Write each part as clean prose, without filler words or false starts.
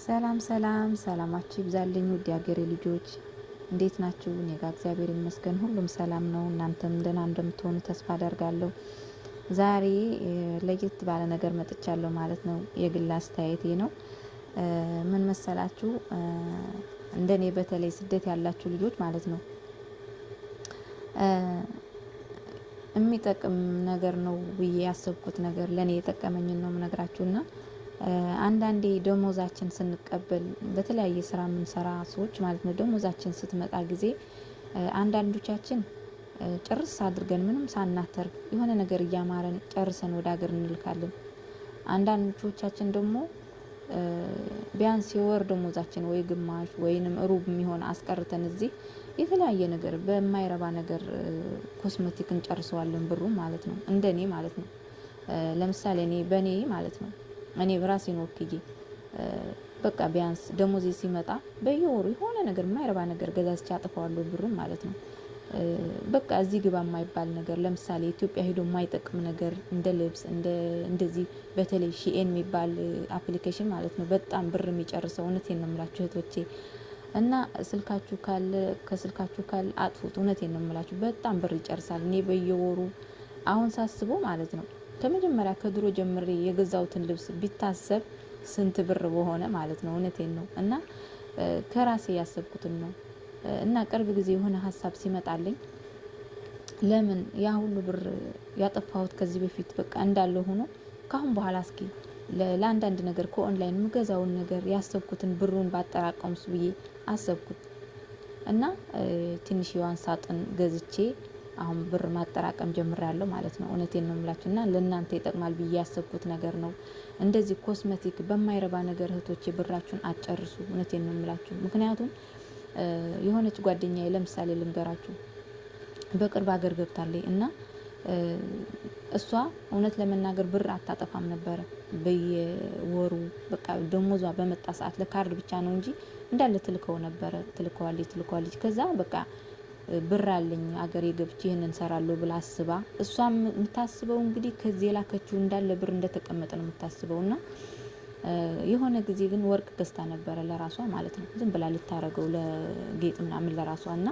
ሰላም ሰላም ሰላማችሁ ይብዛልኝ ውድ የሀገሬ ልጆች እንዴት ናችሁ? እኔ ጋር እግዚአብሔር ይመስገን ሁሉም ሰላም ነው። እናንተም ደህና እንደምትሆኑ ተስፋ አደርጋለሁ። ዛሬ ለየት ባለ ነገር መጥቻለሁ ማለት ነው። የግል አስተያየቴ ነው። ምን መሰላችሁ? እንደኔ በተለይ ስደት ያላችሁ ልጆች ማለት ነው የሚጠቅም ነገር ነው ብዬ ያሰብኩት ነገር ለኔ የጠቀመኝን ነው የምነግራችሁና አንዳንዴ ደሞዛችን ስንቀበል በተለያየ ስራ የምንሰራ ሰዎች ማለት ነው ደሞዛችን ስትመጣ ጊዜ አንዳንዶቻችን ጭርስ አድርገን ምንም ሳናተርፍ የሆነ ነገር እያማረን ጨርሰን ወደ ሀገር እንልካለን። አንዳንዶቻችን ደግሞ ቢያንስ የወር ደሞዛችን ወይ ግማሽ ወይንም ሩብ የሚሆን አስቀርተን እዚህ የተለያየ ነገር በማይረባ ነገር ኮስሜቲክ እንጨርሰዋለን ብሩ ማለት ነው። እንደኔ ማለት ነው። ለምሳሌ እኔ በኔ ማለት ነው እኔ በራሴን ወክዬ በቃ ቢያንስ ደሞዜ ሲመጣ በየወሩ የሆነ ነገር የማይረባ ነገር ገዛዝቼ አጥፋዋለሁ ብሩን ማለት ነው። በቃ እዚህ ግባ የማይባል ነገር ለምሳሌ ኢትዮጵያ ሄዶ የማይጠቅም ነገር እንደ ልብስ እንደዚህ በተለይ ሺኤን የሚባል አፕሊኬሽን ማለት ነው በጣም ብር የሚጨርሰው እውነቴን ነው የምላችሁ እህቶቼ። እና ስልካችሁ ካለ ከስልካችሁ ካለ አጥፉት። እውነቴን ነው የምላችሁ በጣም ብር ይጨርሳል። እኔ በየወሩ አሁን ሳስበው ማለት ነው ከመጀመሪያ ከድሮ ጀምሬ የገዛውትን ልብስ ቢታሰብ ስንት ብር በሆነ ማለት ነው። እውነቴን ነው እና ከራሴ ያሰብኩትን ነው። እና ቅርብ ጊዜ የሆነ ሀሳብ ሲመጣልኝ ለምን ያ ሁሉ ብር ያጠፋሁት ከዚህ በፊት በቃ እንዳለ ሆኖ ካሁን በኋላ እስኪ ለአንዳንድ ነገር ከኦንላይን ምገዛውን ነገር ያሰብኩትን ብሩን ባጠራቀምስ ብዬ አሰብኩት እና ትንሽ የዋን ሳጥን ገዝቼ አሁን ብር ማጠራቀም ጀምሬያለሁ ማለት ነው። እውነቴን ነው የምላችሁና ለእናንተ ይጠቅማል ብዬ ያሰብኩት ነገር ነው። እንደዚህ ኮስሜቲክ በማይረባ ነገር እህቶቼ ብራችሁን አጨርሱ። እውነቴን ነው የምላችሁ። ምክንያቱም የሆነች ጓደኛዬ ለምሳሌ ልንገራችሁ በቅርብ ሀገር ገብታለች እና እሷ እውነት ለመናገር ብር አታጠፋም ነበረ። በየወሩ በቃ ደሞዟ በመጣ ሰዓት ለካርድ ብቻ ነው እንጂ እንዳለ ትልከው ነበረ። ትልከዋለች ከዛ በቃ ብር አለኝ አገሬ ገብቼ ይሄንን ሰራለሁ ብላ አስባ እሷም የምታስበው እንግዲህ ከዚህ የላከችው እንዳለ ብር እንደተቀመጠ ነው የምታስበውና የሆነ ጊዜ ግን ወርቅ ገዝታ ነበረ ለራሷ ማለት ነው። ዝም ብላ ልታረገው ለጌጥ ምናምን ለራሷና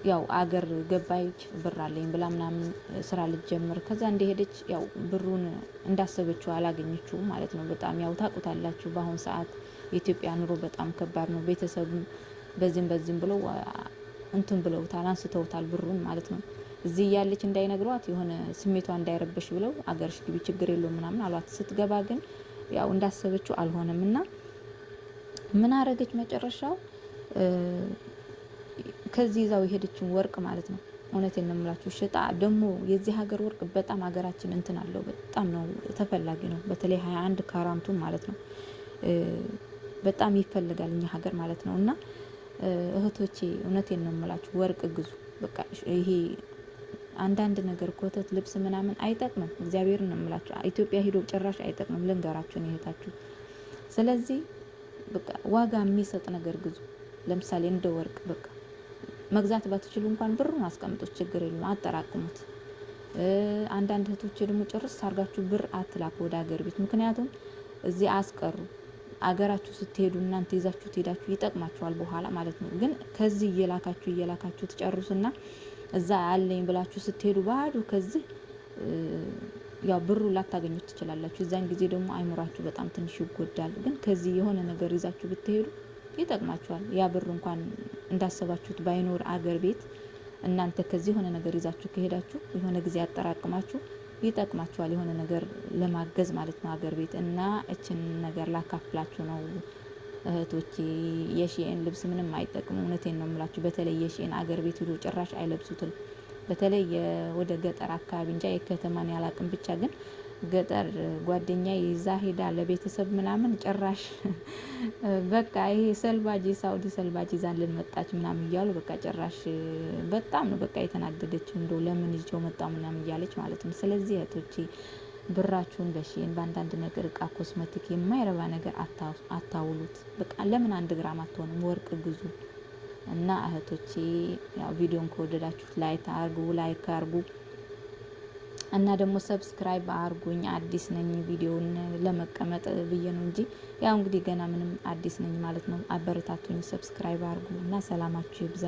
ያው አገር ገባይች ብር አለኝ ብላ ምናምን ስራ ልትጀምር ከዛ እንደሄደች ያው ብሩን እንዳሰበችው አላገኘችውም ማለት ነው። በጣም ያው ታውቁታላችሁ በአሁን ሰዓት የኢትዮጵያ ኑሮ በጣም ከባድ ነው። ቤተሰብም በዚህም ብለው እንትን ብለውታል አንስተውታል ብሩን ማለት ነው። እዚህ ያለች እንዳይነግሯት የሆነ ስሜቷ እንዳይረበሽ ብለው አገርሽ ግቢ ችግር የለውም ምናምን አሏት። ስትገባ ግን ያው እንዳሰበችው አልሆነምና ምን አረገች መጨረሻው ከዚህ ይዛው የሄደችውን ወርቅ ማለት ነው። እውነቴን ነው የምላችሁ ሽጣ ደግሞ የዚህ ሀገር ወርቅ በጣም ሀገራችን እንትን አለው በጣም ነው ተፈላጊ ነው። በተለይ 21 ካራንቱን ማለት ነው በጣም ይፈልጋል እኛ ሀገር ማለት ነው። እና እህቶቼ እውነቴን ነው የምላችሁ ወርቅ ግዙ። በቃ ይሄ አንዳንድ ነገር ኮተት ልብስ ምናምን አይጠቅምም። እግዚአብሔርን ነው የምላችሁ ኢትዮጵያ ሄዶ ጭራሽ አይጠቅምም። ልንገራችሁ ነው እህታችሁ። ስለዚህ በቃ ዋጋ የሚሰጥ ነገር ግዙ። ለምሳሌ እንደ ወርቅ በቃ መግዛት ባትችሉ እንኳን ብሩን አስቀምጡት፣ ችግር የለም አጠራቅሙት። አንዳንድ እህቶቼ ደግሞ ጭርስ አርጋችሁ ብር አትላኩ ወደ ሀገር ቤት። ምክንያቱም እዚህ አስቀሩ አገራችሁ ስትሄዱ እናንተ ይዛችሁ ትሄዳችሁ ይጠቅማችኋል በኋላ ማለት ነው። ግን ከዚህ እየላካችሁ ትጨርሱና እዛ አለኝ ብላችሁ ስትሄዱ ባዶ ከዚህ ያው ብሩ ላታገኙት ትችላላችሁ። እዛን ጊዜ ደግሞ አይምሯችሁ በጣም ትንሽ ይጎዳል። ግን ከዚህ የሆነ ነገር ይዛችሁ ብትሄዱ ይጠቅማችኋል። ያ ብር እንኳን እንዳሰባችሁት ባይኖር አገር ቤት እናንተ ከዚህ የሆነ ነገር ይዛችሁ ከሄዳችሁ የሆነ ጊዜ ያጠራቅማችሁ ይጠቅማችኋል። የሆነ ነገር ለማገዝ ማለት ነው አገር ቤት እና እችን ነገር ላካፍላችሁ ነው እህቶቼ። የሺኤን ልብስ ምንም አይጠቅም። እውነቴን ነው የምላችሁ። በተለይ የሺኤን አገር ቤት ሄዶ ጭራሽ አይለብሱትም። በተለይ ወደ ገጠር አካባቢ እንጃ የከተማን ያላቅም ብቻ ግን ገጠር ጓደኛ ይዛ ሄዳ ለቤተሰብ ምናምን ጭራሽ በቃ ይሄ ሰልባጅ ሳውዲ ሰልባጅ ይዛን ልንመጣች ምናምን እያሉ በቃ ጭራሽ በጣም ነው በቃ የተናደደችው። እንደው ለምን ይዤው መጣው ምናምን እያለች ማለት ነው። ስለዚህ እህቶቼ ብራችሁን በሺኤን በአንዳንድ ነገር እቃ ኮስሜቲክ የማይረባ ነገር አታውሉት። በቃ ለምን 1 ግራም አትሆንም ወርቅ ግዙ። እና እህቶቼ ያው ቪዲዮን ከወደዳችሁት ላይክ አርጉ። እና ደግሞ ሰብስክራይብ አርጉኝ። አዲስ ነኝ ቪዲዮውን ለመቀመጥ ብዬ ነው እንጂ ያው እንግዲህ ገና ምንም አዲስ ነኝ ማለት ነው። አበረታቱኝ፣ ሰብስክራይብ አርጉ እና ሰላማችሁ ይብዛ።